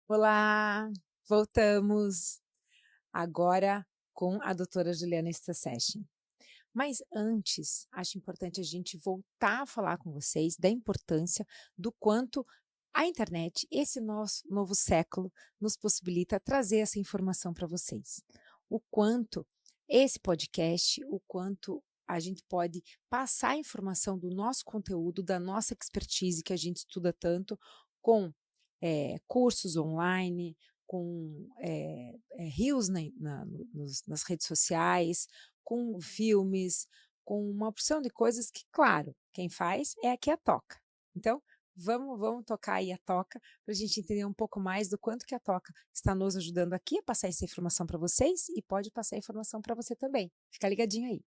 Olá, voltamos agora com a doutora Juliana Stassechin. Mas antes, acho importante a gente voltar a falar com vocês da importância do quanto a internet, esse nosso novo século, nos possibilita trazer essa informação para vocês. O quanto esse podcast, o quanto a gente pode passar a informação do nosso conteúdo, da nossa expertise que a gente estuda tanto, com cursos online, com reels nas redes sociais, com filmes, com uma opção de coisas que, claro, quem faz é aqui a Toca. Então, vamos tocar aí a Toca para a gente entender um pouco mais do quanto que a Toca está nos ajudando aqui a passar essa informação para vocês e pode passar a informação para você também. Fica ligadinho aí.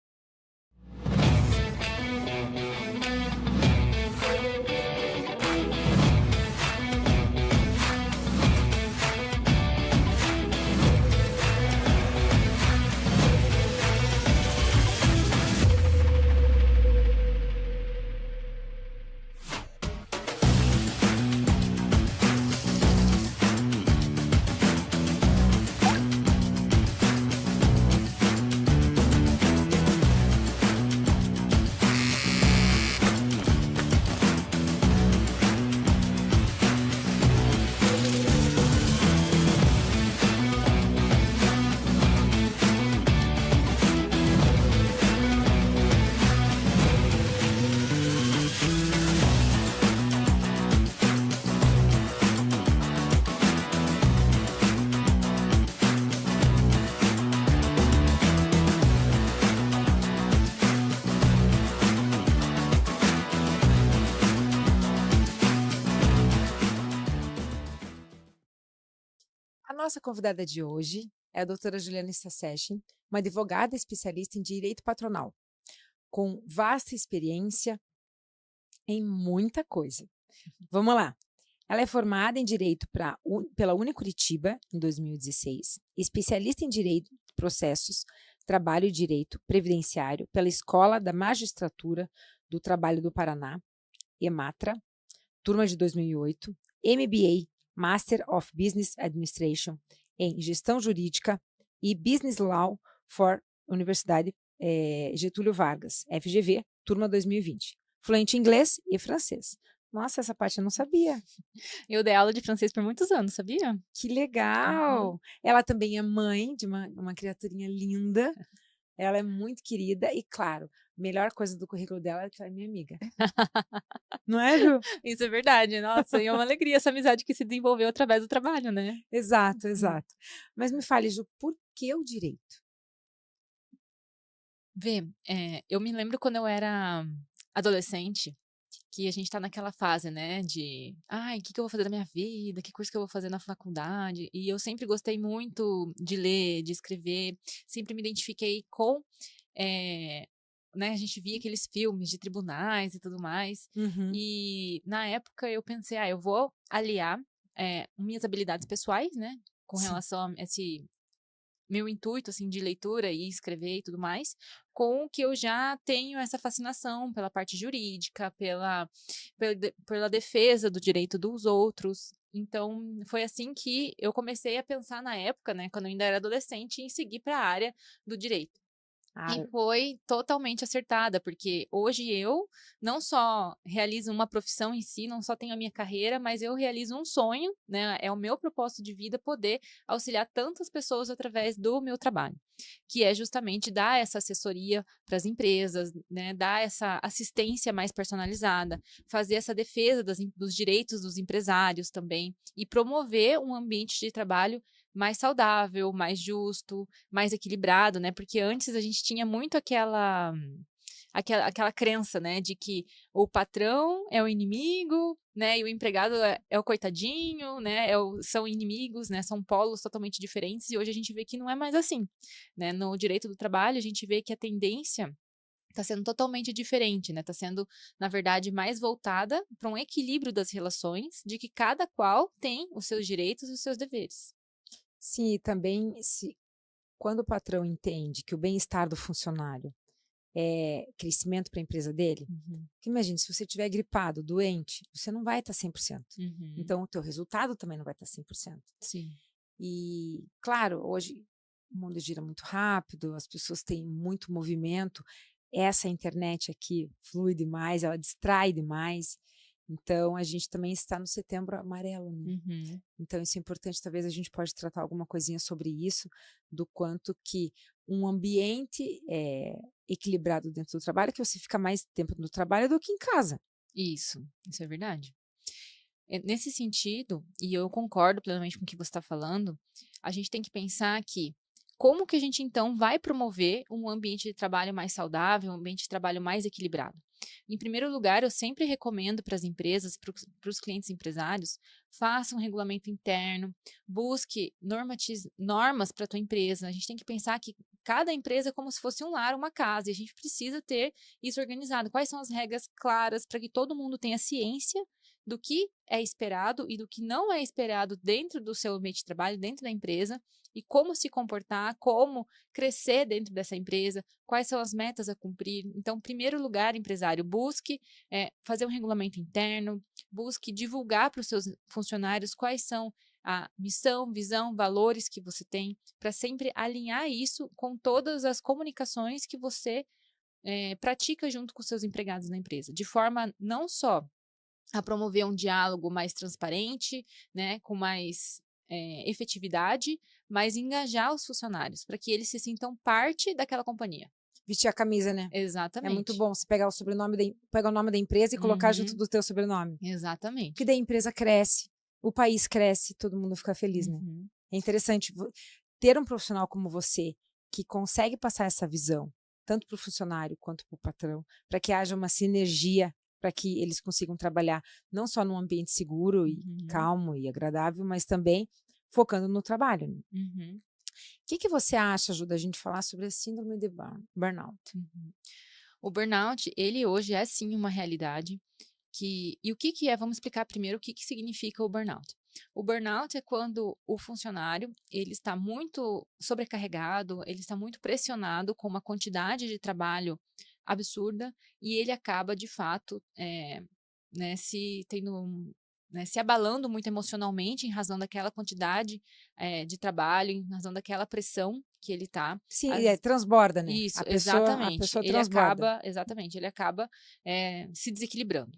A nossa convidada de hoje é a doutora Juliana Stassechin, uma advogada especialista em direito patronal, com vasta experiência em muita coisa. Vamos lá. Ela é formada em Direito pela Unicuritiba, em 2016, especialista em Direito de Processos, Trabalho e Direito Previdenciário pela Escola da Magistratura do Trabalho do Paraná, EMATRA, turma de 2008, MBA, Master of Business Administration em Gestão Jurídica e Business Law for Universidade Getúlio Vargas, FGV, turma 2020. Fluente em inglês e francês. Nossa, essa parte eu não sabia. Eu dei aula de francês por muitos anos, sabia? Que legal! Ela também é mãe de uma criaturinha linda. Ela é muito querida e, claro, a melhor coisa do currículo dela é que ela é minha amiga. Não é, Ju? Isso é verdade, nossa, e é uma alegria essa amizade que se desenvolveu através do trabalho, né? Exato, exato. Mas me fale, Ju, por que o direito? Vê, eu me lembro quando eu era adolescente, que a gente tá naquela fase, né, de: "Ai, o que que eu vou fazer da minha vida? Que curso que eu vou fazer na faculdade?". E eu sempre gostei muito de ler, de escrever, sempre me identifiquei com, eh, né, a gente via aqueles filmes de tribunais e tudo mais, Uhum. e na época eu pensei: "Ah, eu vou aliar, minhas habilidades pessoais, né, com Sim. relação a esse meu intuito, assim, de leitura e escrever e tudo mais, com o que eu já tenho essa fascinação pela parte jurídica, pela defesa do direito dos outros. Então, foi assim que eu comecei a pensar na época, né, quando eu ainda era adolescente, em seguir para a área do direito. E Ah, foi totalmente acertada, porque hoje eu não só realizo uma profissão em si, não só tenho a minha carreira, mas eu realizo um sonho, né? É o meu propósito de vida poder auxiliar tantas pessoas através do meu trabalho, que é justamente dar essa assessoria para as empresas, né? Dar essa assistência mais personalizada, fazer essa defesa dos direitos dos empresários também e promover um ambiente de trabalho mais saudável, mais justo, mais equilibrado, né, porque antes a gente tinha muito aquela crença, né, de que o patrão é o inimigo, né, e o empregado é o coitadinho, né, são inimigos, né, são polos totalmente diferentes, e hoje a gente vê que não é mais assim, né. No direito do trabalho, a gente vê que a tendência está sendo totalmente diferente, né, está sendo, na verdade, mais voltada para um equilíbrio das relações, de que cada qual tem os seus direitos e os seus deveres. sim, e também se quando o patrão entende que o bem-estar do funcionário crescimento para a empresa dele? Porque imagine, se você estiver gripado, doente, você não vai estar 100%. Então, o teu resultado também não vai estar 100%. Sim. E, claro, hoje o mundo gira muito rápido, as pessoas têm muito movimento, essa internet aqui flui demais, ela distrai demais. Então, a gente também está no setembro amarelo, né? Então, isso é importante, talvez a gente pode tratar alguma coisinha sobre isso, do quanto que um ambiente equilibrado dentro do trabalho, que você fica mais tempo no trabalho do que em casa. Isso é verdade. Nesse sentido, e eu concordo plenamente com o que você está falando, a gente tem que pensar que como que a gente então vai promover um ambiente de trabalho mais saudável, um ambiente de trabalho mais equilibrado? Em primeiro lugar, eu sempre recomendo para as empresas, para os clientes empresários, faça um regulamento interno, busque normas para a tua empresa. A gente tem que pensar que cada empresa é como se fosse um lar, uma casa, e a gente precisa ter isso organizado. Quais são as regras claras para que todo mundo tenha ciência do que é esperado e do que não é esperado dentro do seu ambiente de trabalho, dentro da empresa, e como se comportar, como crescer dentro dessa empresa, quais são as metas a cumprir. Então, em primeiro lugar, empresário, busque fazer um regulamento interno, busque divulgar para os seus funcionários quais são a missão, visão, valores que você tem, para sempre alinhar isso com todas as comunicações que você pratica junto com os seus empregados na empresa, de forma não só a promover um diálogo mais transparente, né, com mais efetividade, mas engajar os funcionários para que eles se sintam parte daquela companhia. Vestir a camisa, né? Exatamente. É muito bom você pegar pegar o nome da empresa e colocar junto do teu sobrenome. Exatamente. Porque daí a empresa cresce, o país cresce, todo mundo fica feliz, né? É interessante ter um profissional como você que consegue passar essa visão, tanto para o funcionário quanto para o patrão, para que haja uma sinergia, para que eles consigam trabalhar não só num ambiente seguro e calmo e agradável, mas também focando no trabalho. Né? O que você acha, ajuda a gente a falar sobre a síndrome de burnout? O burnout, ele hoje é sim uma realidade. E o que é? Vamos explicar primeiro o que significa o burnout. O burnout é quando o funcionário ele está muito sobrecarregado, ele está muito pressionado com uma quantidade de trabalho absurda e ele acaba, de fato, se abalando muito emocionalmente em razão daquela quantidade de trabalho, em razão daquela pressão que ele está. Sim, transborda, né? Isso, A exatamente. pessoa transborda. Ele acaba se desequilibrando.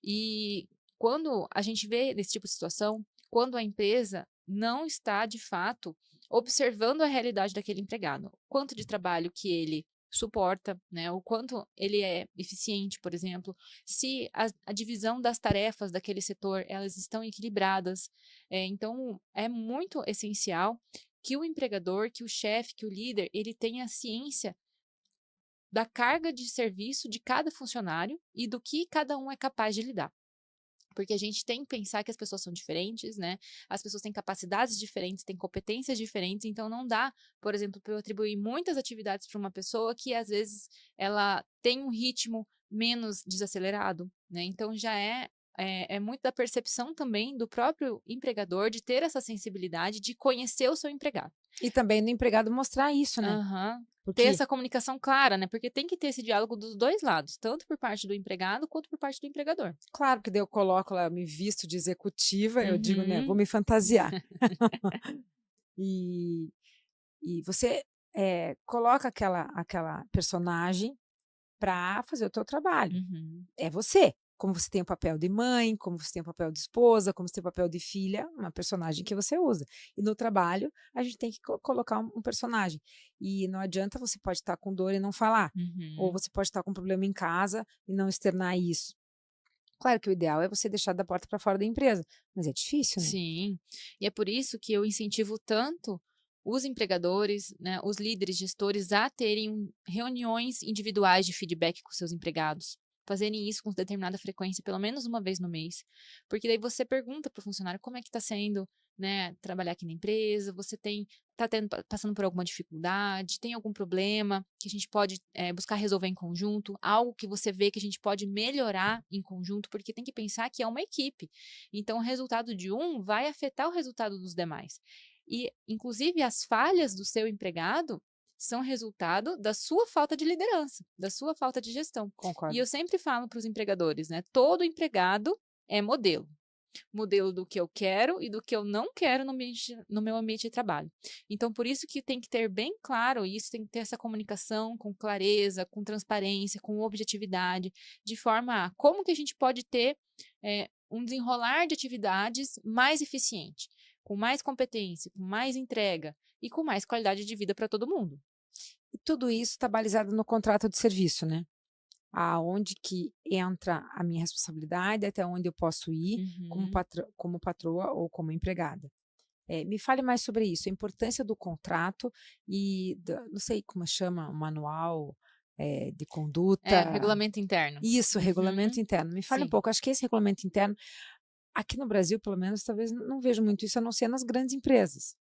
E quando a gente vê nesse tipo de situação, quando a empresa não está, de fato, observando a realidade daquele empregado, quanto de trabalho que ele suporta, né, o quanto ele é eficiente, por exemplo, se a divisão das tarefas daquele setor, elas estão equilibradas. Então, é muito essencial que o empregador, que o chefe, que o líder, ele tenha ciência da carga de serviço de cada funcionário e do que cada um é capaz de lidar. Porque a gente tem que pensar que as pessoas são diferentes, né? As pessoas têm capacidades diferentes, têm competências diferentes, então não dá, por exemplo, para eu atribuir muitas atividades para uma pessoa que às vezes ela tem um ritmo menos desacelerado, né? Então já é muito da percepção também do próprio empregador de ter essa sensibilidade de conhecer o seu empregado. E também do empregado mostrar isso, né? Ter essa comunicação clara, né? Porque tem que ter esse diálogo dos dois lados, tanto por parte do empregado quanto por parte do empregador. Claro que daí eu coloco lá, eu me visto de executiva, eu digo, né, vou me fantasiar. e você coloca aquela personagem para fazer o teu trabalho. É você. Como você tem o papel de mãe, como você tem o papel de esposa, como você tem o papel de filha, uma personagem que você usa. E no trabalho, a gente tem que colocar um personagem. E não adianta você pode estar com dor e não falar. Ou você pode estar com um problema em casa e não externar isso. Claro que o ideal é você deixar da porta para fora da empresa, mas é difícil, né? Sim, e é por isso que eu incentivo tanto os empregadores, né, os líderes, gestores a terem reuniões individuais de feedback com seus empregados. Fazerem isso com determinada frequência, pelo menos uma vez no mês. Porque daí você pergunta para o funcionário como é que está sendo, né, trabalhar aqui na empresa, você está passando por alguma dificuldade, tem algum problema que a gente pode buscar resolver em conjunto, algo que você vê que a gente pode melhorar em conjunto, porque tem que pensar que é uma equipe. Então, o resultado de um vai afetar o resultado dos demais. E, inclusive, as falhas do seu empregado são resultado da sua falta de liderança, da sua falta de gestão. E Concordo. eu sempre falo para os empregadores, né? Todo empregado é modelo. Modelo do que eu quero e do que eu não quero no meu ambiente de trabalho. Então, por isso que tem que ter bem claro isso, tem que ter essa comunicação com clareza, com transparência, com objetividade, de forma a como que a gente pode ter um desenrolar de atividades mais eficiente, com mais competência, com mais entrega e com mais qualidade de vida para todo mundo. E tudo isso está balizado no contrato de serviço, né? Aonde que entra a minha responsabilidade, até onde eu posso ir como patroa ou como empregada. Me fale mais sobre isso, a importância do contrato e, não sei como chama, o manual de conduta. Regulamento interno. Isso, regulamento interno. Me fale um Sim. pouco, acho que esse regulamento interno, aqui no Brasil, pelo menos, talvez não vejo muito isso, a não ser nas grandes empresas.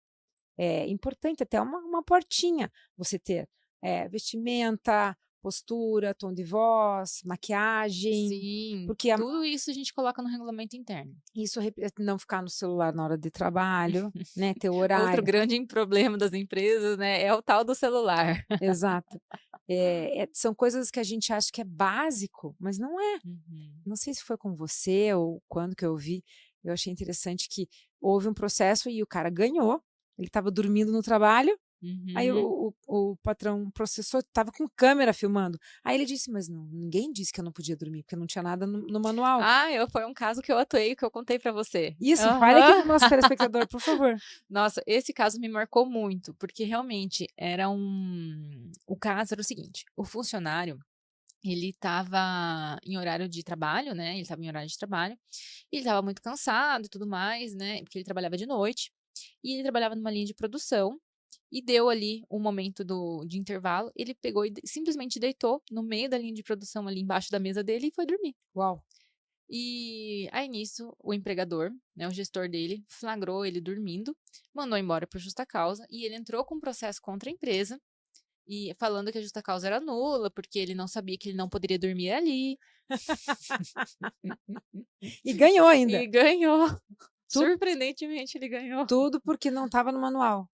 É importante até uma portinha você ter vestimenta, postura, tom de voz, maquiagem. Sim, Porque tudo isso a gente coloca no regulamento interno. isso não ficar no celular na hora de trabalho, né? Ter Outro horário. grande problema das empresas, né, é o tal do celular. Exato. São coisas que a gente acha que é básico, mas não é. Não sei se foi com você ou quando que eu vi, eu achei interessante que houve um processo e o cara ganhou, ele estava dormindo no trabalho, aí o patrão processou, estava com câmera filmando. Aí ele disse, mas não, ninguém disse que eu não podia dormir, porque não tinha nada no manual. Foi um caso que eu atuei, que eu contei para você. Isso, fale aqui para o nosso telespectador, por favor. Nossa, esse caso me marcou muito, porque realmente o caso era o seguinte, o funcionário, ele estava em horário de trabalho, né, ele estava em horário de trabalho, e ele estava muito cansado e tudo mais, né, porque ele trabalhava de noite, e ele trabalhava numa linha de produção, e deu ali um momento de intervalo, ele pegou e simplesmente deitou no meio da linha de produção ali embaixo da mesa dele e foi dormir. Uau! E aí nisso, o empregador, né, o gestor dele, flagrou ele dormindo, mandou embora por justa causa, e ele entrou com um processo contra a empresa, e falando que a justa causa era nula, porque ele não sabia que ele não poderia dormir ali. E ganhou ainda. E ganhou. Surpreendentemente, ele ganhou. Tudo porque não estava no manual.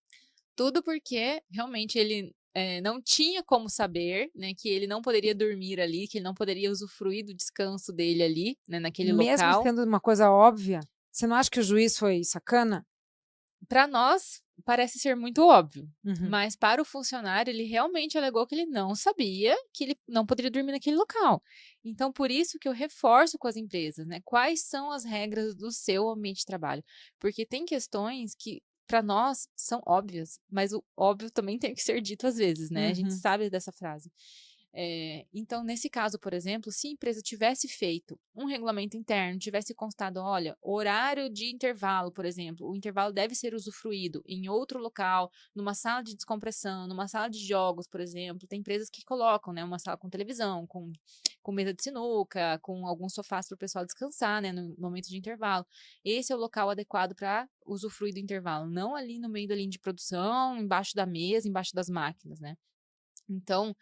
Tudo porque, realmente, ele não tinha como saber, né, que ele não poderia dormir ali, que ele não poderia usufruir do descanso dele ali, né, naquele Mesmo local. sendo uma coisa óbvia, você não acha que o juiz foi sacana? Para nós, parece ser muito óbvio, Uhum. mas para o funcionário, ele realmente alegou que ele não sabia que ele não poderia dormir naquele local. Então, por isso que eu reforço com as empresas, né, quais são as regras do seu ambiente de trabalho, porque tem questões que para nós são óbvias, mas o óbvio também tem que ser dito às vezes, né? A gente sabe dessa frase. Então, nesse caso, por exemplo, se a empresa tivesse feito um regulamento interno, tivesse constado, olha, horário de intervalo, por exemplo, o intervalo deve ser usufruído em outro local, numa sala de descompressão, numa sala de jogos, por exemplo. Tem empresas que colocam, né, uma sala com televisão, com mesa de sinuca, com alguns sofás para o pessoal descansar, né, no momento de intervalo. Esse é o local adequado para usufruir do intervalo, não ali no meio da linha de produção, embaixo da mesa, embaixo das máquinas, né? Então,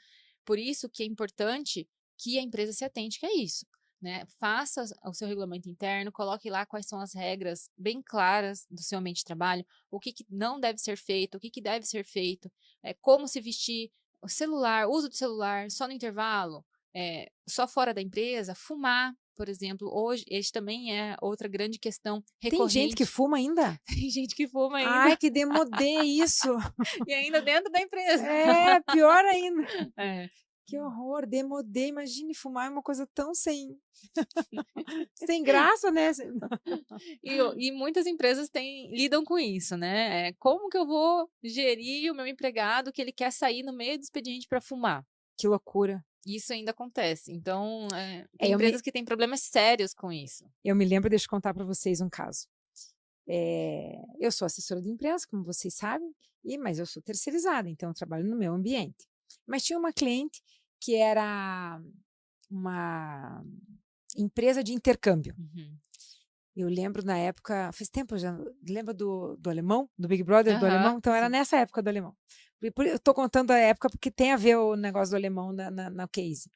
por isso que é importante que a empresa se atente que é isso, né? Faça o seu regulamento interno, coloque lá quais são as regras bem claras do seu ambiente de trabalho, o que não deve ser feito, o que deve ser feito, como se vestir, o celular, uso do celular só no intervalo, só fora da empresa, fumar, por exemplo. Hoje, este também é outra grande questão recorrente. Tem gente que fuma ainda? Tem gente que fuma ainda. Ai, que demodê isso! E ainda dentro da empresa. Pior ainda. Que Hum. horror, demodê. Imagine fumar é uma coisa tão sem graça, né? E muitas empresas lidam com isso, né? Como que eu vou gerir o meu empregado que ele quer sair no meio do expediente para fumar? Que loucura. Isso ainda acontece. Então, tem empresas que têm problemas sérios com isso. Eu me lembro, deixa eu contar para vocês um caso. Eu sou assessora de imprensa, como vocês sabem, mas eu sou terceirizada, então eu trabalho no meu ambiente. Mas tinha uma cliente que era uma empresa de intercâmbio. Eu lembro na época, faz tempo já, lembra do alemão, do Big Brother do alemão? Então era nessa época do alemão. Eu estou contando a época porque tem a ver o negócio do alemão na case.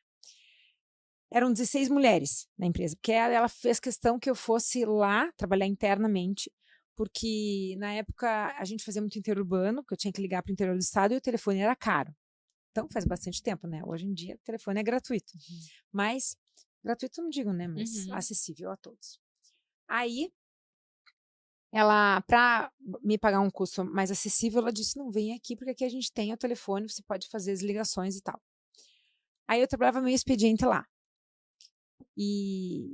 Eram 16 mulheres na empresa, porque ela fez questão que eu fosse lá trabalhar internamente, porque na época a gente fazia muito interurbano, que eu tinha que ligar para o interior do estado e o telefone era caro. cartão faz bastante tempo, né? Hoje em dia o telefone é gratuito. Mas, gratuito não digo, né? Mas acessível a todos. Aí, ela, para me pagar um custo mais acessível, ela disse, não, vem aqui, porque aqui a gente tem o telefone, você pode fazer as ligações e tal. Aí eu trabalhava meio expediente lá. E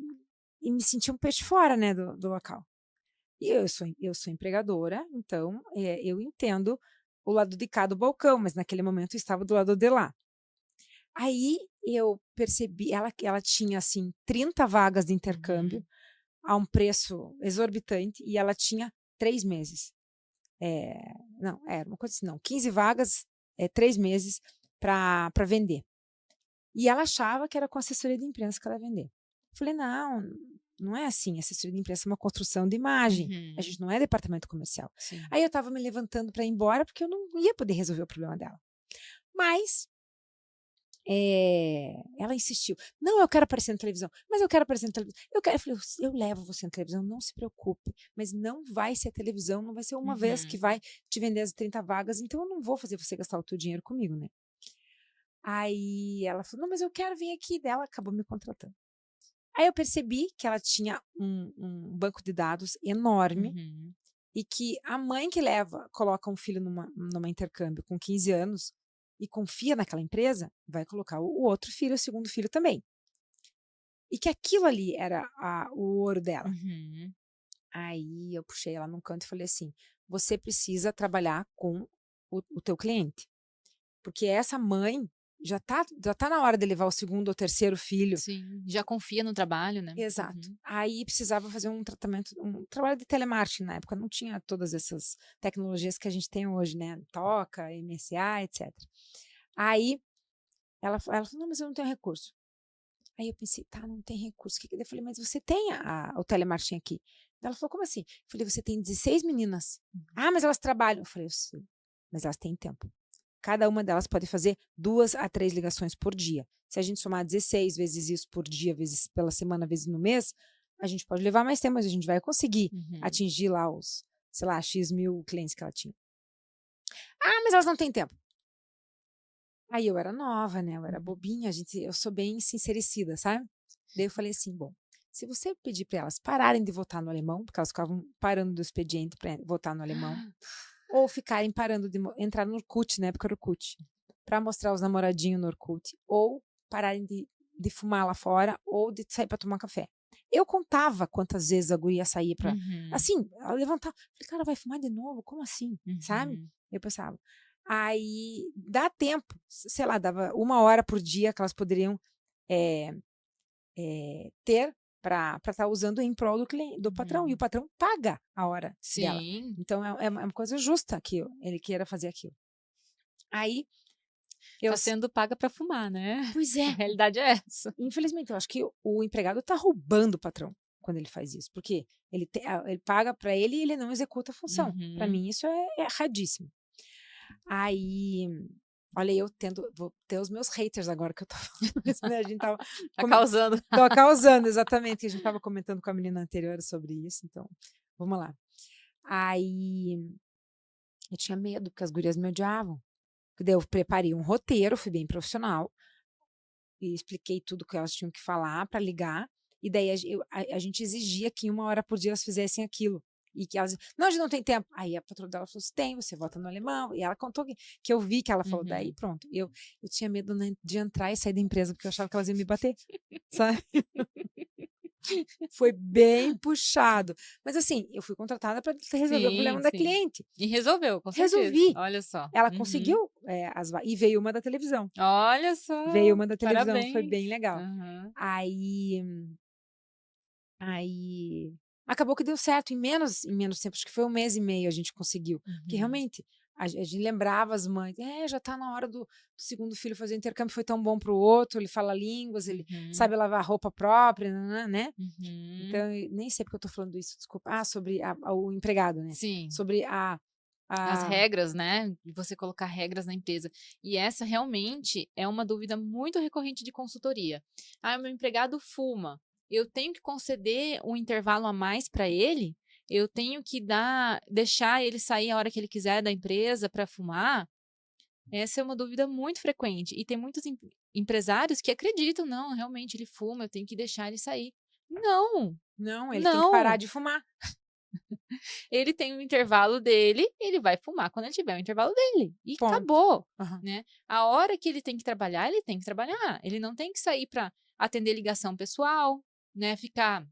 me senti um peixe fora, né, do local. E eu sou empregadora, então eu entendo o lado de cá do balcão, mas naquele momento eu estava do lado de lá. Aí eu percebi, ela tinha assim 30 vagas de intercâmbio a um preço exorbitante e ela tinha 3 meses. Não, era uma coisa assim, não, 15 vagas, 3 meses para vender. E ela achava que era com assessoria de imprensa que ela ia vender. Eu falei, não é assim, assessoria de imprensa é uma construção de imagem, a gente não é departamento comercial. Sim. Aí eu estava me levantando para ir embora, porque eu não ia poder resolver o problema dela. Mas ela insistiu, não, eu quero aparecer na televisão, mas eu quero aparecer na televisão, eu falei, eu levo você na televisão, não se preocupe, mas não vai ser a televisão, não vai ser uma vez que vai te vender as 30 vagas, então eu não vou fazer você gastar o teu dinheiro comigo, né? Aí ela falou, não, mas eu quero vir aqui, dela acabou me contratando. Aí eu percebi que ela tinha um banco de dados enorme e que a mãe que coloca um filho numa intercâmbio com 15 anos e confia naquela empresa, vai colocar o outro filho, o segundo filho também. E que aquilo ali era o ouro dela. Aí eu puxei ela num canto e falei assim, você precisa trabalhar com o teu cliente. Porque essa mãe já tá na hora de levar o segundo ou terceiro filho. Sim, já confia no trabalho, né? Exato. Aí precisava fazer um trabalho de telemarketing na época, não tinha todas essas tecnologias que a gente tem hoje, né? Toca, MSA, etc. Aí ela falou, não, mas eu não tenho recurso. Aí eu pensei, tá, não tem recurso. Eu falei, mas você tem o telemarketing aqui. Ela falou, como assim? Eu falei, você tem 16 meninas. Ah, mas elas trabalham. Eu falei, eu sei, mas elas têm tempo. Cada uma delas pode fazer 2 a 3 ligações por dia. Se a gente somar 16 vezes isso por dia, vezes pela semana, vezes no mês, a gente pode levar mais tempo, mas a gente vai conseguir atingir lá os, sei lá, X mil clientes que ela tinha. Ah, mas elas não têm tempo. Aí eu era nova, né? Eu era bobinha, eu sou bem sincericida, sabe? Daí eu falei assim, bom, se você pedir para elas pararem de votar no alemão, porque elas ficavam parando do expediente para votar no alemão, ou ficarem parando de entrar no Orkut, né? Porque era Orkut, para mostrar os namoradinhos no Orkut, ou pararem de fumar lá fora, ou de sair para tomar café. Eu contava quantas vezes a guria saía para, assim, ela levantava, falei, cara, vai fumar de novo? Como assim? Sabe? Eu pensava. Aí dá tempo, sei lá, dava 1 hora por dia que elas poderiam ter para estar usando em prol do cliente, do patrão. E o patrão paga a hora dela. Então é uma coisa justa que ele queira fazer aquilo. Aí tá sendo paga para fumar, né? Pois é. A realidade é essa. Infelizmente, eu acho que o empregado está roubando o patrão quando ele faz isso, porque ele paga para ele e ele não executa a função. Para mim, isso é erradíssimo. Aí, olha, vou ter os meus haters agora que eu tô falando isso, né? A gente tava causando. Tô causando, exatamente. A gente tava comentando com a menina anterior sobre isso, então, vamos lá. Aí, eu tinha medo, porque as gurias me odiavam. Daí eu preparei um roteiro, fui bem profissional, e expliquei tudo que elas tinham que falar para ligar, e daí a gente exigia que 1 hora por dia elas fizessem aquilo. E que elas, não, a gente não tem tempo. Aí a patroa dela falou, tem, você vota no alemão. E ela contou que eu vi que ela falou, daí pronto. Eu tinha medo, né, de entrar e sair da empresa, porque eu achava que elas iam me bater, sabe? Foi bem puxado. Mas assim, eu fui contratada para resolver o problema da cliente. E resolveu, com certeza. Resolvi. Olha só. Ela conseguiu, e veio uma da televisão. Olha só. Veio uma da televisão, parabéns. foi bem legal. Aí acabou que deu certo, em menos tempo, acho que foi 1 mês e meio a gente conseguiu. Porque realmente, a gente lembrava as mães, já tá na hora do segundo filho fazer intercâmbio, foi tão bom pro outro, ele fala línguas, ele sabe lavar roupa própria, né? Então, nem sei porque eu tô falando isso, desculpa. Sobre o empregado, né? Sim. Sobre as regras, né? De você colocar regras na empresa. E essa realmente é uma dúvida muito recorrente de consultoria. Ah, meu empregado fuma. Eu tenho que conceder um intervalo a mais para ele? Eu tenho que deixar ele sair a hora que ele quiser da empresa para fumar? Essa é uma dúvida muito frequente e tem muitos empresários que acreditam, não, realmente ele fuma, eu tenho que deixar ele sair. Não, Não, ele tem que parar não. de fumar. Ele tem um intervalo dele, ele vai fumar quando ele tiver o intervalo dele. E Ponto. acabou, Aham. né? A hora que ele tem que trabalhar, ele tem que trabalhar. Ele não tem que sair para atender ligação pessoal, né? Ficar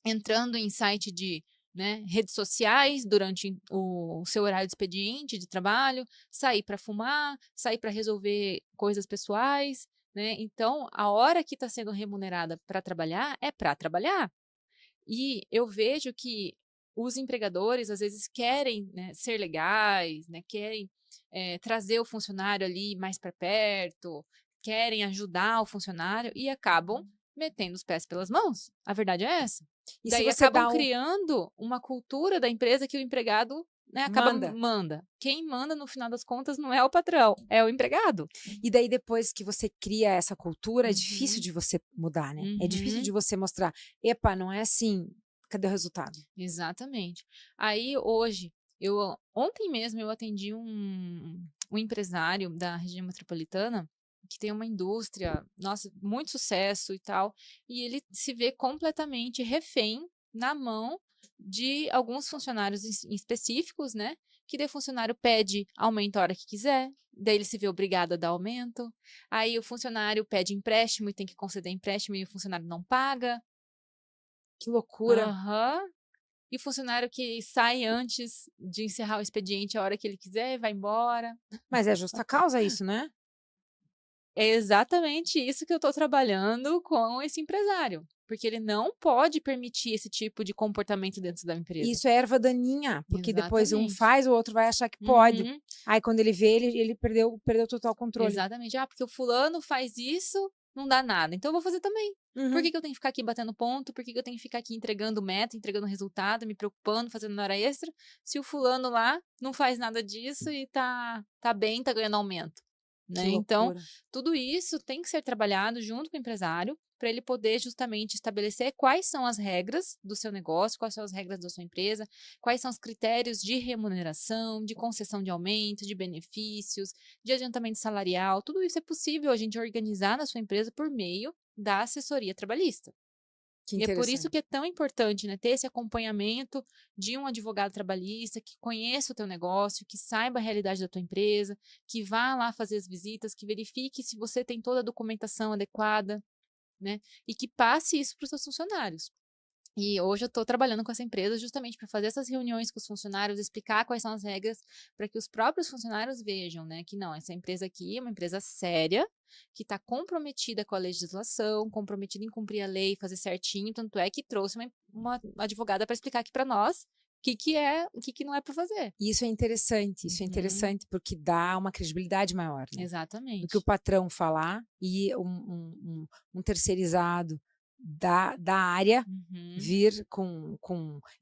entrando em site de, né, redes sociais durante o seu horário de expediente de trabalho, sair para fumar, sair para resolver coisas pessoais, né? Então, a hora que está sendo remunerada para trabalhar é para trabalhar. E eu vejo que os empregadores, às vezes, querem, né, ser legais, né, querem trazer o funcionário ali mais para perto, querem ajudar o funcionário e acabam metendo os pés pelas mãos. A verdade é essa. E se Daí você acabam dá o criando uma cultura da empresa que o empregado, né, acaba manda. manda. Quem manda, no final das contas, não é o patrão, é o empregado. E daí depois que você cria essa cultura, é difícil Uhum, de você mudar, né. É difícil de uhum. você mostrar: "Epa, não é assim, cadê o resultado?". Exatamente. Aí hoje, ontem mesmo eu atendi um empresário da região metropolitana que tem uma indústria, nossa, muito sucesso e tal, e ele se vê completamente refém na mão de alguns funcionários específicos, né? Que daí o funcionário pede aumento a hora que quiser, daí ele se vê obrigado a dar aumento, aí o funcionário pede empréstimo e tem que conceder empréstimo e o funcionário não paga. Que loucura. Aham. E o funcionário que sai antes de encerrar o expediente a hora que ele quiser, vai embora. Mas é justa causa isso, né. É exatamente isso que eu estou trabalhando com esse empresário, porque ele não pode permitir esse tipo de comportamento dentro da empresa. Isso é erva daninha, porque depois um Exatamente. faz, o outro vai achar que pode. Uhum, Aí quando ele vê, ele perdeu total controle. exatamente. Ah, porque o fulano faz isso, não dá nada, então eu vou fazer também. Por Uhum. que que eu tenho que ficar aqui batendo ponto? Por que que eu tenho que ficar aqui entregando meta, entregando resultado, me preocupando, fazendo hora extra, se o fulano lá não faz nada disso e tá bem, tá ganhando aumento, Que né? Então, loucura. tudo isso tem que ser trabalhado junto com o empresário para ele poder justamente estabelecer quais são as regras do seu negócio, quais são as regras da sua empresa, quais são os critérios de remuneração, de concessão de aumento, de benefícios, de adiantamento salarial. Tudo isso é possível a gente organizar na sua empresa por meio da assessoria trabalhista. Que E é por isso interessante. que é tão importante, né, ter esse acompanhamento de um advogado trabalhista que conheça o teu negócio, que saiba a realidade da tua empresa, que vá lá fazer as visitas, que verifique se você tem toda a documentação adequada, né, e que passe isso para os seus funcionários. E hoje eu estou trabalhando com essa empresa justamente para fazer essas reuniões com os funcionários, explicar quais são as regras, para que os próprios funcionários vejam, né, que não, essa empresa aqui é uma empresa séria, que está comprometida com a legislação, comprometida em cumprir a lei, fazer certinho, tanto é que trouxe uma advogada para explicar aqui para nós o que que não é para fazer. Isso é Uhum, interessante porque dá uma credibilidade maior, né, do que o exatamente. patrão falar e um terceirizado da área Uhum, vir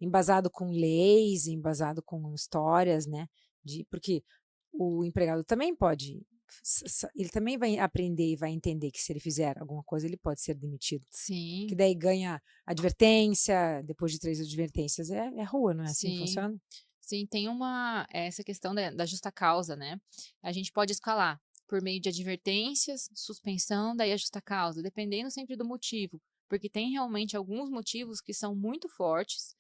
embasado com leis, embasado com histórias, né, porque o empregado também pode ele também vai aprender e vai entender que se ele fizer alguma coisa, ele pode ser demitido. Que sim, daí ganha advertência, depois de 3 advertências é rua, não é assim que sim. funciona? Sim, tem essa questão da justa causa, né? A gente pode escalar por meio de advertências, suspensão, daí a justa causa, dependendo sempre do motivo, porque tem realmente alguns motivos que são muito fortes.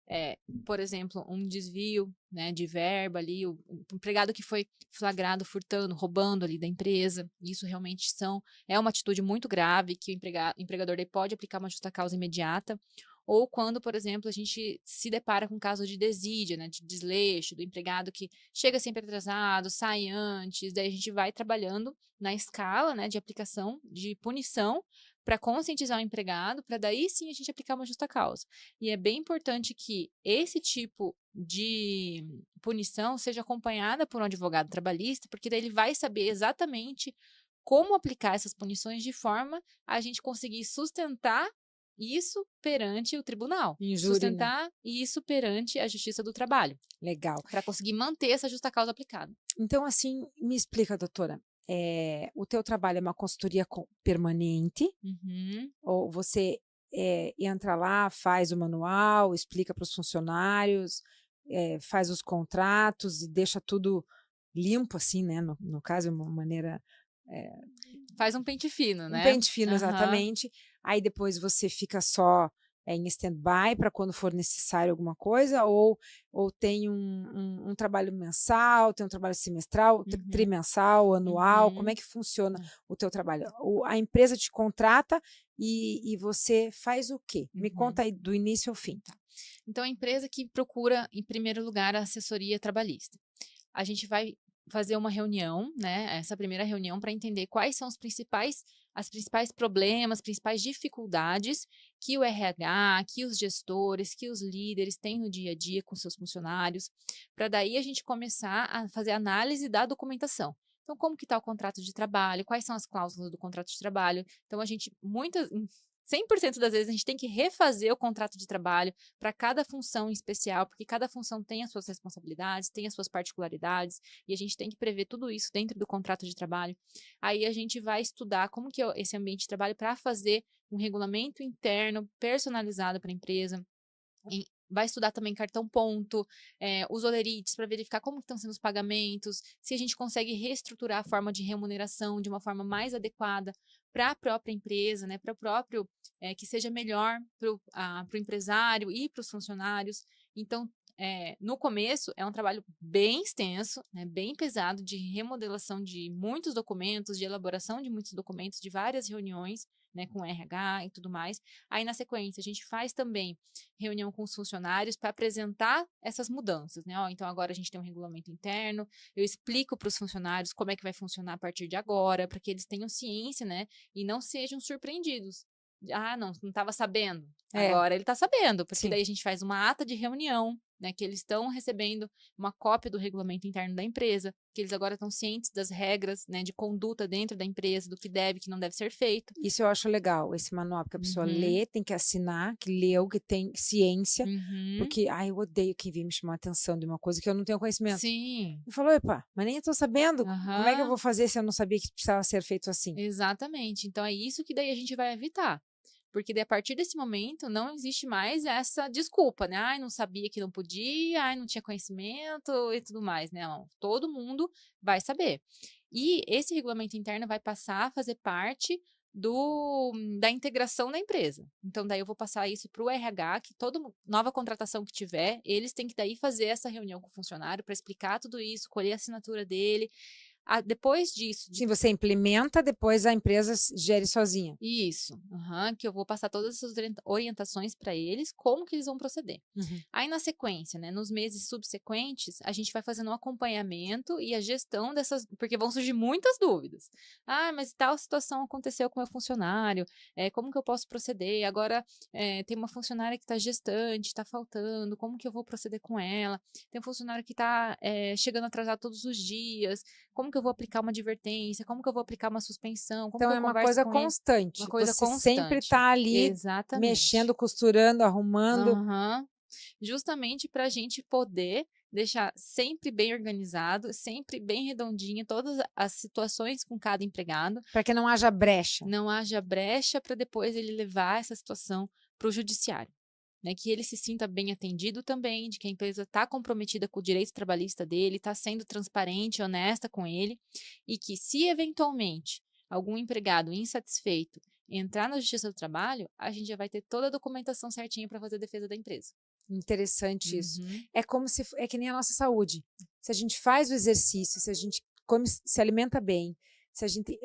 É, por exemplo, um desvio, né, de verba ali, o empregado que foi flagrado furtando, roubando ali da empresa, isso realmente é uma atitude muito grave que o empregador daí pode aplicar uma justa causa imediata, ou quando, por exemplo, a gente se depara com um caso de desídia, né, de desleixo, do empregado que chega sempre atrasado, sai antes, daí a gente vai trabalhando na escala, né, de aplicação de punição para conscientizar o empregado, para daí sim a gente aplicar uma justa causa. E é bem importante que esse tipo de punição seja acompanhada por um advogado trabalhista, porque daí ele vai saber exatamente como aplicar essas punições de forma a gente conseguir sustentar isso perante o tribunal, Em júri, né. sustentar isso perante a Justiça do Trabalho, Legal. para conseguir manter essa justa causa aplicada. Então, assim, me explica, doutora, o teu trabalho é uma consultoria permanente Uhum. ou você, entra lá, faz o manual, explica para os funcionários, faz os contratos e deixa tudo limpo, assim, né? No caso, uma maneira... Faz um pente fino, Um né? pente fino, Aham. exatamente. Aí depois você fica só em stand-by para quando for necessário alguma coisa, ou tem um trabalho mensal, tem um trabalho semestral, Uhum. trimensal, anual, como é Uhum. que funciona É. o teu trabalho? A empresa te contrata e você faz o quê? Me Uhum. conta aí do início ao fim. Então, a empresa que procura, em primeiro lugar, a assessoria trabalhista. A gente vai fazer uma reunião, né? Essa primeira reunião para entender quais são as principais problemas, principais dificuldades que o RH, que os gestores, que os líderes têm no dia a dia com seus funcionários, para daí a gente começar a fazer análise da documentação. Então, como que está o contrato de trabalho? Quais são as cláusulas do contrato de trabalho? Então, a gente, 100% das vezes, a gente tem que refazer o contrato de trabalho para cada função em especial, porque cada função tem as suas responsabilidades, tem as suas particularidades, e a gente tem que prever tudo isso dentro do contrato de trabalho. Aí a gente vai estudar como que é esse ambiente de trabalho para fazer um regulamento interno personalizado para a empresa. E vai estudar também cartão ponto, os olerites para verificar como estão sendo os pagamentos, se a gente consegue reestruturar a forma de remuneração de uma forma mais adequada para a própria empresa, né, para o próprio, que seja melhor para o empresário e para os funcionários. Então, no começo é um trabalho bem extenso, né, bem pesado de remodelação de muitos documentos, de elaboração de muitos documentos, de várias reuniões, né, com RH e tudo mais. Aí na sequência a gente faz também reunião com os funcionários para apresentar essas mudanças, né? Ó, então agora a gente tem um regulamento interno, eu explico para os funcionários como é que vai funcionar a partir de agora, para que eles tenham ciência, né? E não sejam surpreendidos. Ah, não estava sabendo. É, Agora ele está sabendo, porque sim. daí a gente faz uma ata de reunião, né? Que eles estão recebendo uma cópia do regulamento interno da empresa, que eles agora estão cientes das regras, né? De conduta dentro da empresa, do que deve, que não deve ser feito. Isso eu acho legal, esse manual, porque a pessoa Uhum, lê, tem que assinar, que leu, que tem ciência, uhum. porque, ai, eu odeio quem vem me chamar a atenção de uma coisa que eu não tenho conhecimento. Sim. E falou: "Epa, mas nem eu tô sabendo, como é que eu Aham. vou fazer se eu não sabia que precisava ser feito assim?". Exatamente. Então é isso que daí a gente vai evitar. Porque daí, a partir desse momento não existe mais essa desculpa, né? Ai, não sabia que não podia, ai, não tinha conhecimento e tudo mais, né? Não, todo mundo vai saber. E esse regulamento interno vai passar a fazer parte da integração da empresa. Então, daí eu vou passar isso para o RH, que toda nova contratação que tiver, eles têm que daí fazer essa reunião com o funcionário para explicar tudo isso, colher a assinatura dele. Depois disso, Sim, você implementa, depois a empresa gere sozinha. isso, aham, que eu vou passar todas essas orientações para eles, como que eles vão proceder. Uhum. Aí na sequência, né, nos meses subsequentes, a gente vai fazendo um acompanhamento e a gestão dessas, porque vão surgir muitas dúvidas. Ah, mas tal situação aconteceu com o meu funcionário, como que eu posso proceder? Agora tem uma funcionária que está gestante, está faltando, como que eu vou proceder com ela? Tem um funcionário que está chegando atrasado todos os dias, como que eu vou aplicar uma advertência? Como que eu vou aplicar uma suspensão? Como Então que eu é uma converso coisa com ele? Uma constante, coisa você sempre constante. está ali Exatamente. mexendo, costurando, arrumando. Aham. Justamente para a gente poder deixar sempre bem organizado, sempre bem redondinho todas as situações com cada empregado, Para que não haja brecha. não haja brecha para depois ele levar essa situação para o judiciário. Né, que ele se sinta bem atendido também, de que a empresa está comprometida com o direito trabalhista dele, está sendo transparente, honesta com ele, e que se eventualmente algum empregado insatisfeito entrar na Justiça do Trabalho, a gente já vai ter toda a documentação certinha para fazer a defesa da empresa. Interessante isso. Uhum. É como se é que nem a nossa saúde. Se a gente faz o exercício, se a gente come, se alimenta bem, se a gente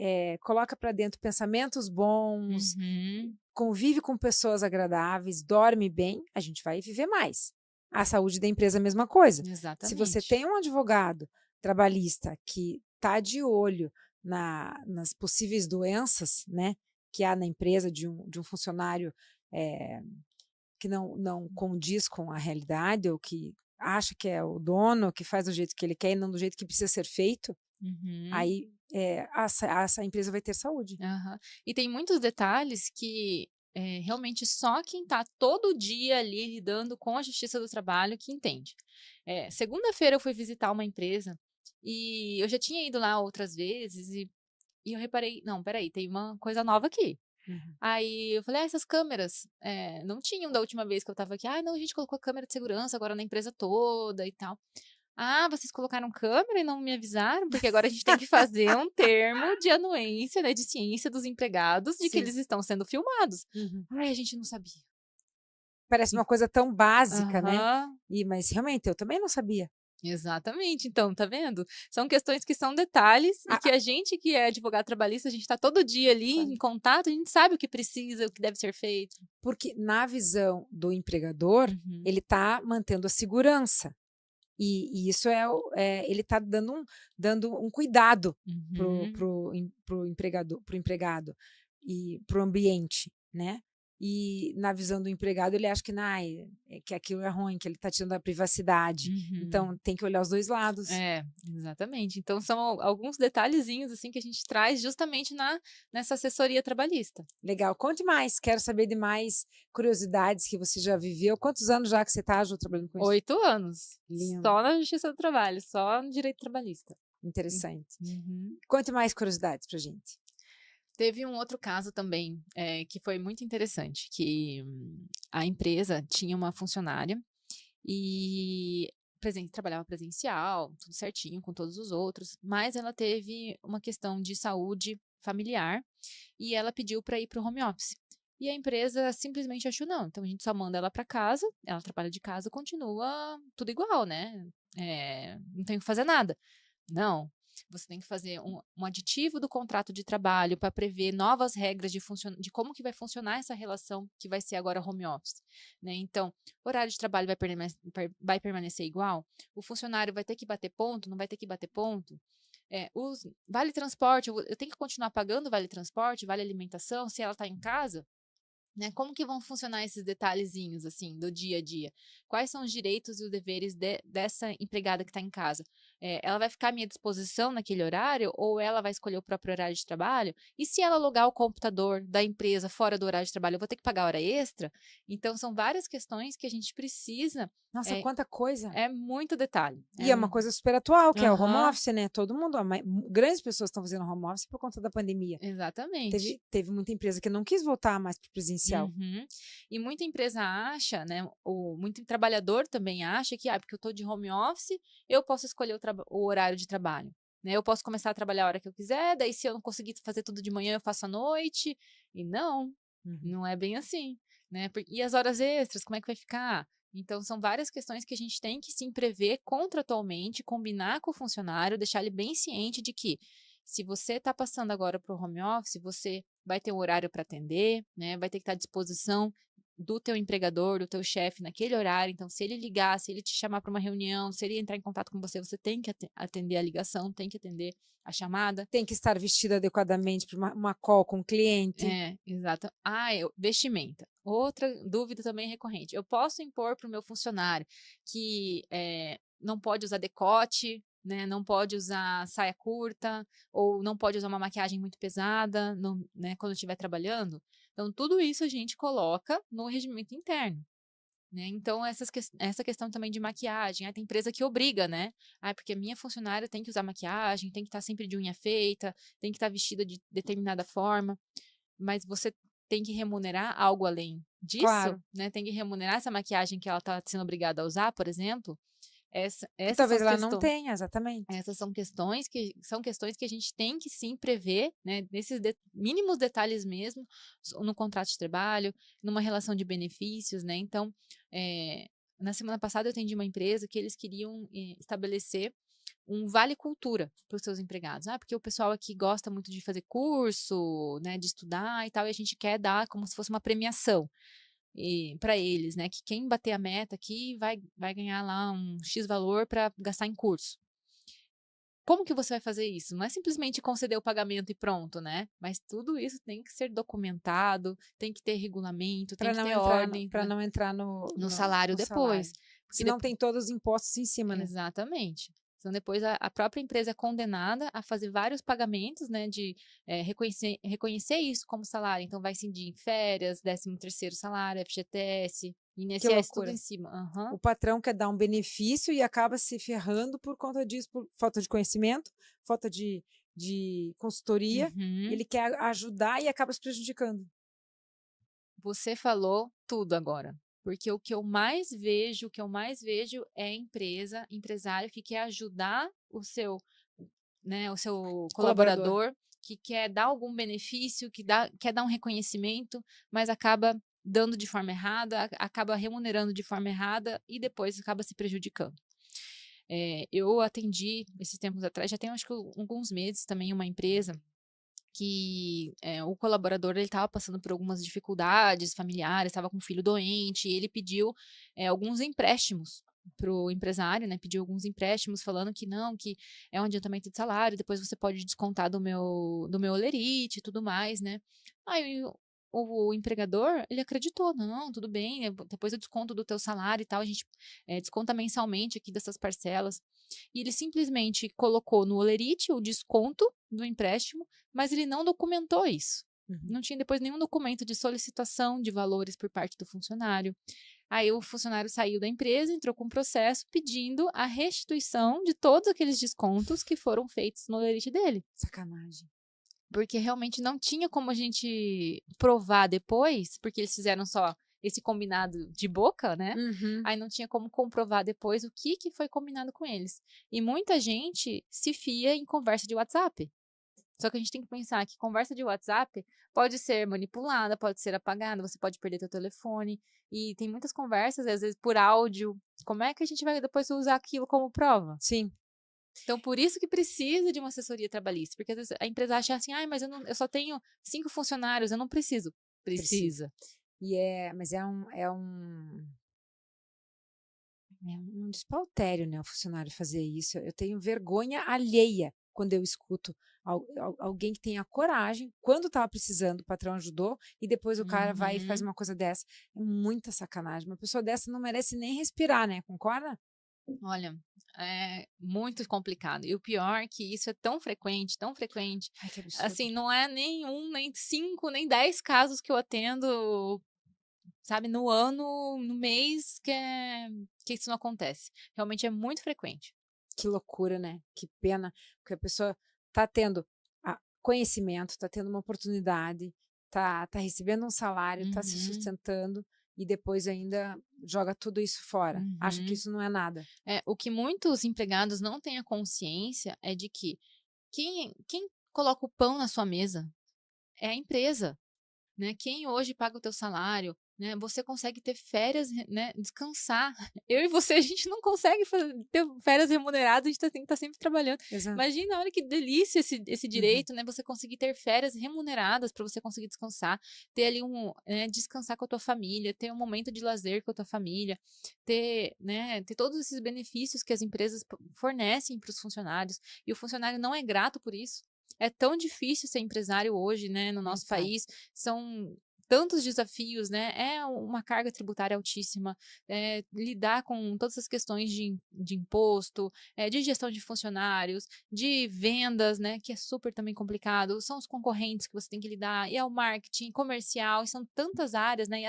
coloca para dentro pensamentos bons, Uhum. convive com pessoas agradáveis, dorme bem, a gente vai viver mais. A saúde da empresa é a mesma coisa. Se você Exatamente. tem um advogado trabalhista que está de olho nas possíveis doenças, né, que há na empresa de um funcionário que não condiz com a realidade, ou que acha que é o dono, que faz do jeito que ele quer e não do jeito que precisa ser feito, Uhum. aí essa empresa vai ter saúde. Aham. E tem muitos detalhes que realmente só quem está todo dia ali lidando com a Justiça do Trabalho que entende. Segunda-feira eu fui visitar uma empresa e eu já tinha ido lá outras vezes e eu reparei, não, peraí, tem uma coisa nova aqui. Uhum. Aí eu falei, essas câmeras não tinham da última vez que eu estava aqui. Ah, não, a gente colocou a câmera de segurança agora na empresa toda e tal. Ah, vocês colocaram câmera e não me avisaram? Porque agora a gente tem que fazer um termo de anuência, né, de ciência dos empregados de que Sim. eles estão sendo filmados. Uhum. Ai, a gente não sabia. Parece E uma coisa tão básica, né. aham. Mas realmente eu também não sabia. Exatamente. Então, tá vendo? São questões que são detalhes e A que a gente que é advogado trabalhista, a gente está todo dia ali Claro. em contato, a gente sabe o que precisa, o que deve ser feito. Porque na visão do empregador, Uhum, ele está mantendo a segurança, e isso ele está dando um cuidado uhum. para o empregador, para o empregado e para o ambiente, né. E na visão do empregado ele acha que que aquilo é ruim, que ele está tirando a privacidade, Uhum. então tem que olhar os 2 lados. É, exatamente. Então são alguns detalhezinhos, assim, que a gente traz justamente nessa assessoria trabalhista. Legal, conte mais, quero saber de mais curiosidades que você já viveu. Quantos anos já que você está já trabalhando com isso? 8 anos, Lindo, só na justiça do trabalho, só no direito trabalhista. Hum, interessante. uhum. Conte mais curiosidades pra gente. Teve um outro caso também, que foi muito interessante, que a empresa tinha uma funcionária e trabalhava presencial, tudo certinho com todos os outros, mas ela teve uma questão de saúde familiar e ela pediu para ir para o home office. E a empresa simplesmente achou: "Não, então a gente só manda ela para casa, ela trabalha de casa, continua tudo igual, né, não tem que fazer nada". Não, você tem que fazer um aditivo do contrato de trabalho para prever novas regras de como que vai funcionar essa relação que vai ser agora home office, né. Então, o horário de trabalho vai permanecer igual? O funcionário vai ter que bater ponto, não vai ter que bater ponto? Os vale transporte, eu tenho que continuar pagando vale transporte, vale alimentação, se ela está em casa? Né, como que vão funcionar esses detalhezinhos, assim, do dia a dia? Quais são os direitos e os deveres dessa empregada que está em casa? Ela vai ficar à minha disposição naquele horário ou ela vai escolher o próprio horário de trabalho? E se ela alugar o computador da empresa fora do horário de trabalho, eu vou ter que pagar hora extra? Então, são várias questões que a gente precisa. Nossa, É, quanta coisa! é muito detalhe. E é uma coisa super atual, que é o home Aham, office, né, todo mundo grandes pessoas estão fazendo home office por conta da pandemia. exatamente. Teve muita empresa que não quis voltar mais para o presencial. Uhum. E muita empresa acha, né, ou muito trabalhador também acha que, porque eu estou de home office, eu posso escolher o horário de trabalho, né? Eu posso começar a trabalhar a hora que eu quiser, daí se eu não conseguir fazer tudo de manhã, eu faço à noite. E não, Uhum. não é bem assim, né? E as horas extras, como é que vai ficar? Então, são várias questões que a gente tem que sim prever contratualmente, combinar com o funcionário, deixar ele bem ciente de que se você está passando agora para o home office, você vai ter um horário para atender, né? Vai ter que estar à disposição do teu empregador, do teu chefe naquele horário. Então, se ele ligar, se ele te chamar para uma reunião, se ele entrar em contato com você, você tem que atender a ligação, tem que atender a chamada. Tem que estar vestido adequadamente para uma call com o cliente. É, exato. Vestimenta. Outra dúvida também recorrente. Eu posso impor para o meu funcionário que não pode usar decote, né, não pode usar saia curta, ou não pode usar uma maquiagem muito pesada, não, né, quando estiver trabalhando. Então, tudo isso a gente coloca no regimento interno. Né? Então, essa questão também de maquiagem, tem empresa que obriga, né? Porque a minha funcionária tem que usar maquiagem, tem que estar sempre de unha feita, tem que estar vestida de determinada forma, mas você tem que remunerar algo além disso, Claro, né? Tem que remunerar essa maquiagem que ela está sendo obrigada a usar, por exemplo. que Essas são talvez as ela não questões. tenha, exatamente. Essas são questões que a gente tem que sim prever, né, nesses mínimos detalhes mesmo, no contrato de trabalho, numa relação de benefícios, né? Então, na semana passada eu atendi uma empresa que eles queriam estabelecer um vale cultura para os seus empregados. Porque o pessoal aqui gosta muito de fazer curso, né, de estudar e tal, e a gente quer dar como se fosse uma premiação para eles, né? Que quem bater a meta aqui vai ganhar lá um X valor para gastar em curso. Como que você vai fazer isso? Não é simplesmente conceder o pagamento e pronto, né? Mas tudo isso tem que ser documentado, tem que ter regulamento, tem Para que não ter entrar ordem não entrar no no salário no depois. salário. Porque Senão tem todos os impostos em cima, né. exatamente. Então depois a própria empresa é condenada a fazer vários pagamentos, né, de reconhecer isso como salário. Então vai incidir em férias, 13º salário, FGTS, Que INSS, tudo em loucura. cima. Aham. O patrão quer dar um benefício e acaba se ferrando por conta disso, por falta de conhecimento, falta de consultoria. Uhum. Ele quer ajudar e acaba se prejudicando. Você falou tudo agora. Porque o que eu mais vejo, é empresário que quer ajudar o seu, né, o seu Colaborador. colaborador, que quer dar algum benefício, quer dar um reconhecimento, mas acaba dando de forma errada, acaba remunerando de forma errada e depois acaba se prejudicando. Eu atendi esses tempos atrás, já tem acho que alguns meses também, uma empresa que o colaborador ele estava passando por algumas dificuldades familiares, estava com um filho doente, e ele pediu alguns empréstimos para o empresário, né? Pediu alguns empréstimos, falando que não, que é um adiantamento de salário, depois você pode descontar do meu holerite e tudo mais, né? Aí o empregador, ele acreditou, não, tudo bem, depois eu desconto do teu salário e tal, a gente desconta mensalmente aqui dessas parcelas. E ele simplesmente colocou no holerite o desconto do empréstimo, mas ele não documentou isso. Uhum. Não tinha depois nenhum documento de solicitação de valores por parte do funcionário. Aí o funcionário saiu da empresa, entrou com um processo pedindo a restituição de todos aqueles descontos que foram feitos no holerite dele. Sacanagem. Porque realmente não tinha como a gente provar depois, porque eles fizeram só esse combinado de boca, né? Uhum. Aí não tinha como comprovar depois o que foi combinado com eles. E muita gente se fia em conversa de WhatsApp. Só que a gente tem que pensar que conversa de WhatsApp pode ser manipulada, pode ser apagada, você pode perder seu telefone. E tem muitas conversas, às vezes por áudio. Como é que a gente vai depois usar aquilo como prova? Sim. Então, por isso que precisa de uma assessoria trabalhista, porque às vezes a empresa acha assim, mas eu só tenho 5 funcionários, eu não preciso. Precisa. Precisa. Mas é um despautério, né, o funcionário fazer isso. Eu tenho vergonha alheia quando eu escuto alguém que tenha coragem, quando estava precisando, o patrão ajudou, e depois o cara vai e faz Uhum. uma coisa dessa. É muita sacanagem. Uma pessoa dessa não merece nem respirar, né? Concorda? Olha, é muito complicado. E o pior é que isso é tão frequente, Ai, que absurdo. assim, não é nem um, nem 5, nem 10 casos que eu atendo, sabe, no ano, no mês, que isso não acontece. Realmente é muito frequente. Que loucura, né? Que pena, porque a pessoa está tendo conhecimento, está tendo uma oportunidade, está recebendo um salário, está se Uhum, sustentando e depois ainda joga tudo isso fora. Acha que uhum. isso não é nada. O que muitos empregados não têm a consciência é de que quem coloca o pão na sua mesa é a empresa. Né, quem hoje paga o teu salário, né, você consegue ter férias, né, descansar. Eu e você, a gente não consegue ter férias remuneradas, a gente tem que estar sempre trabalhando. Exato. Imagina, olha que delícia esse Uhum. direito, né, você conseguir ter férias remuneradas para você conseguir descansar, ter ali descansar com a tua família, ter um momento de lazer com a tua família, ter todos esses benefícios que as empresas fornecem para os funcionários, e o funcionário não é grato por isso. É tão difícil ser empresário hoje, né, no Nem nosso fale. país. São tantos desafios, né? É uma carga tributária altíssima, lidar com todas as questões de imposto, de gestão de funcionários, de vendas, né? Que é super também complicado. São os concorrentes que você tem que lidar, e é o marketing comercial, e são tantas áreas, né?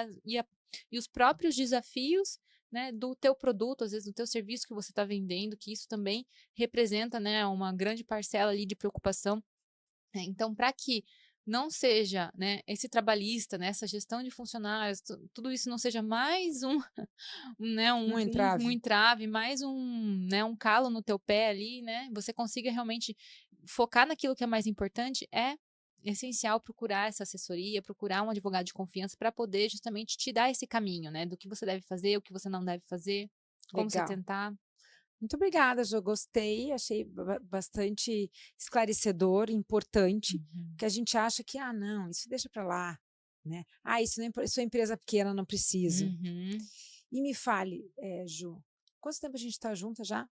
E os próprios desafios, né, do teu produto, às vezes do teu serviço que você está vendendo, que isso também representa, né, uma grande parcela ali de preocupação. Então, para que não seja, né, esse trabalhista, né, essa gestão de funcionários, tudo isso não seja mais né, Um um entrave. entrave, mais né, um calo no teu pé ali, né, você consiga realmente focar naquilo que é mais importante, é essencial procurar essa assessoria, procurar um advogado de confiança para poder justamente te dar esse caminho, né, do que você deve fazer, o que você não deve fazer, como se Legal. atentar. Muito obrigada, Jo. Gostei, achei bastante esclarecedor, importante, Uhum. que a gente acha que, não, isso deixa para lá, né? Isso não é, sua empresa pequena, não precisa. Uhum. E me fale, Ju, quanto tempo a gente está junta já?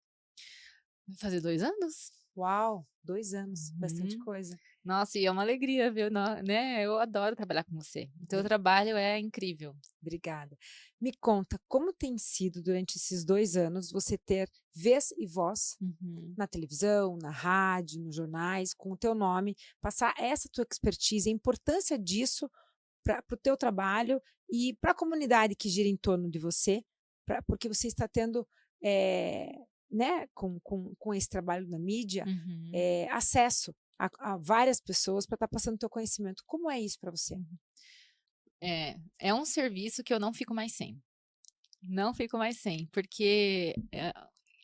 Vai fazer 2 anos? Uau, 2 anos, bastante Uhum. coisa. Nossa, e é uma alegria, viu, né, eu adoro trabalhar com você. O teu Bri- trabalho é incrível. Obrigada. Me conta, como tem sido durante esses 2 anos você ter vez e voz Uhum. na televisão, na rádio, nos jornais, com o teu nome, passar essa tua expertise, a importância disso para o teu trabalho e para a comunidade que gira em torno de você, porque você está tendo, né, com esse trabalho na mídia, Uhum. acesso a várias pessoas para estar passando o teu conhecimento. Como é isso para você? Uhum. É um serviço que eu não fico mais sem. Não fico mais sem, porque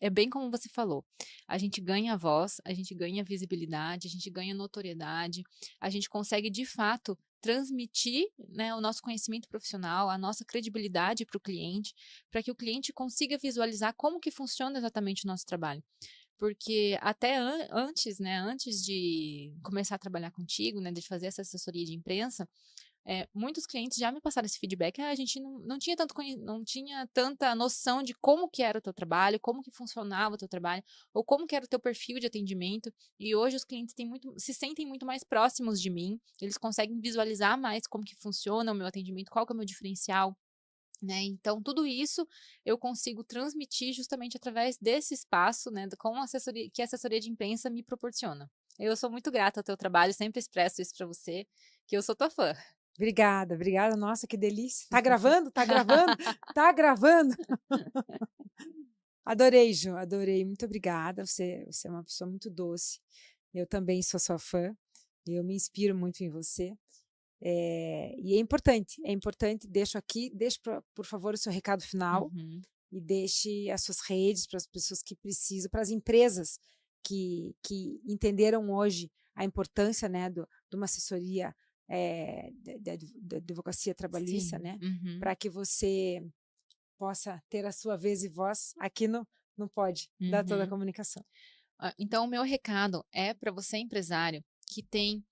é bem como você falou, a gente ganha voz, a gente ganha visibilidade, a gente ganha notoriedade, a gente consegue, de fato, transmitir, né, o nosso conhecimento profissional, a nossa credibilidade para o cliente, para que o cliente consiga visualizar como que funciona exatamente o nosso trabalho. Porque até antes, né, antes de começar a trabalhar contigo, né, de fazer essa assessoria de imprensa, muitos clientes já me passaram esse feedback. A gente não tinha não tinha tanta noção de como que era o teu trabalho, como que funcionava o teu trabalho, ou como que era o teu perfil de atendimento. E hoje os clientes se sentem muito mais próximos de mim, eles conseguem visualizar mais como que funciona o meu atendimento, qual que é o meu diferencial. Né? Então, tudo isso eu consigo transmitir justamente através desse espaço, né, com a assessoria, que a assessoria de imprensa me proporciona. Eu sou muito grata ao teu trabalho, sempre expresso isso para você, que eu sou tua fã. Obrigada. Nossa, que delícia. Tá gravando? Tá gravando? Tá gravando? Adorei, Ju, adorei. Muito obrigada. Você é uma pessoa muito doce. Eu também sou sua fã. Eu me inspiro muito em você. E é importante. Deixe, por favor, o seu recado final e deixe as suas redes para as pessoas que precisam, para as empresas que entenderam hoje a importância, né, de uma assessoria da advocacia trabalhista, né, para que você possa ter a sua vez e voz aqui no Pode da Toda a Comunicação. Então, o meu recado é para você, empresário, que tem...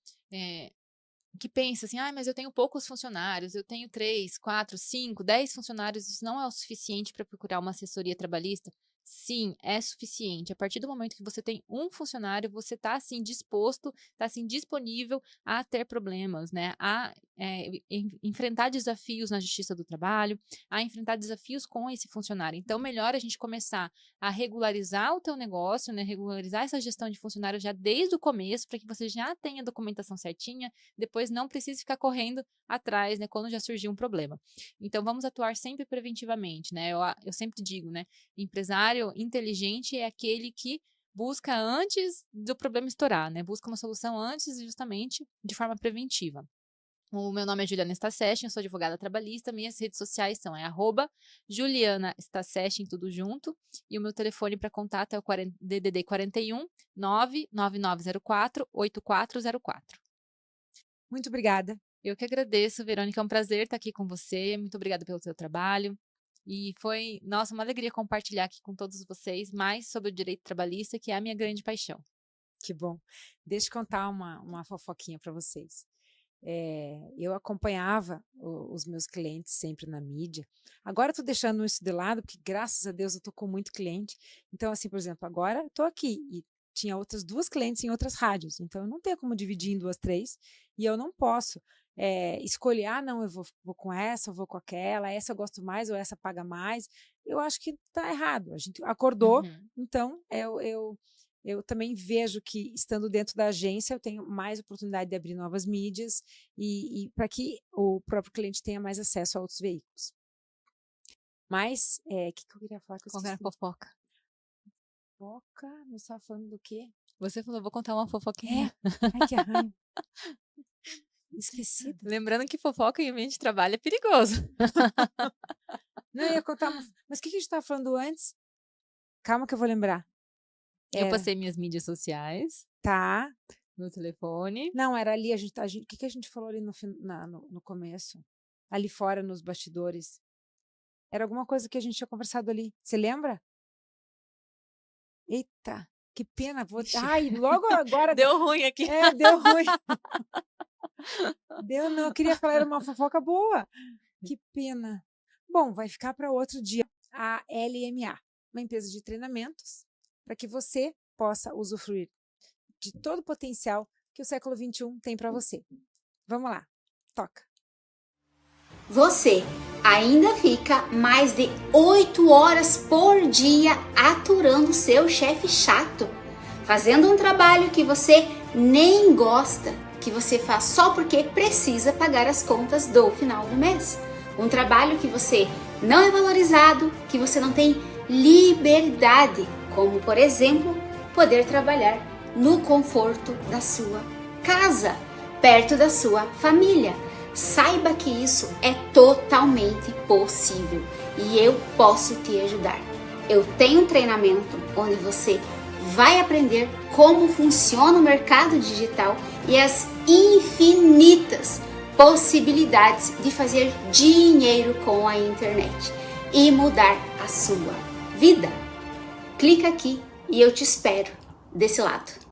que pensa assim, mas eu tenho poucos funcionários, eu tenho 3, 4, 5, 10 funcionários, isso não é o suficiente para procurar uma assessoria trabalhista? Sim, é suficiente. A partir do momento que você tem um funcionário, você está assim disposto, está assim disponível a ter problemas, né? A enfrentar desafios na Justiça do Trabalho, a enfrentar desafios com esse funcionário. Então, melhor a gente começar a regularizar o teu negócio, né? Regularizar essa gestão de funcionários já desde o começo, para que você já tenha a documentação certinha, depois não precise ficar correndo atrás, né? Quando já surgiu um problema. Então, vamos atuar sempre preventivamente, né? Eu sempre digo, né? Empresário inteligente é aquele que busca antes do problema estourar, né? Busca uma solução antes, justamente de forma preventiva. O meu nome é Juliana Stassechin, eu sou advogada trabalhista, minhas redes sociais são @Juliana Stassechin, tudo junto, e o meu telefone para contato é o DDD 41 99904 8404. Muito obrigada. Eu que agradeço, Verônica, é um prazer estar aqui com você, muito obrigada pelo seu trabalho. E foi, nossa, uma alegria compartilhar aqui com todos vocês mais sobre o direito trabalhista, que é a minha grande paixão. Que bom. Deixa eu contar uma fofoquinha para vocês. Eu acompanhava os meus clientes sempre na mídia. Agora estou deixando isso de lado, porque graças a Deus eu estou com muito cliente. Então, assim, por exemplo, agora estou aqui e tinha outras 2 clientes em outras rádios. Então, eu não tenho como dividir em 2, 3 e eu não posso escolher, não, eu vou com essa, eu vou com aquela, essa eu gosto mais ou essa paga mais. Eu acho que está errado. A gente acordou, então eu também vejo que, estando dentro da agência, eu tenho mais oportunidade de abrir novas mídias e para que o próprio cliente tenha mais acesso a outros veículos. Mas, o que eu queria falar? Qual era a fofoca? Fofoca? Você estava falando do quê? Você falou, vou contar uma fofoquinha. Ai, que arranho. Esqueci. Lembrando que fofoca em ambiente de trabalho é perigoso. Não, eu ia contar Mas o que a gente estava falando antes? Calma que eu vou lembrar. Eu passei minhas mídias sociais. Tá. Meu telefone. Não, era ali, o que a gente falou ali no começo? Ali fora, nos bastidores. Era alguma coisa que a gente tinha conversado ali. Você lembra? Eita, que pena. Ai, logo agora... Deu ruim aqui. Deu ruim. Não, eu queria falar, era uma fofoca boa. Que pena. Bom, vai ficar para outro dia. A LMA, uma empresa de treinamentos, para que você possa usufruir de todo o potencial que o século XXI tem para você. Vamos lá, toca. Você ainda fica mais de 8 horas por dia aturando seu chefe chato, fazendo um trabalho que você nem gosta, que você faz só porque precisa pagar as contas do final do mês. Um trabalho que você não é valorizado, que você não tem liberdade, como, por exemplo, poder trabalhar no conforto da sua casa, perto da sua família. Saiba que isso é totalmente possível. e eu posso te ajudar. Eu tenho um treinamento onde você vai aprender como funciona o mercado digital e as infinitas possibilidades de fazer dinheiro com a internet e mudar a sua vida. Clica aqui e eu te espero desse lado.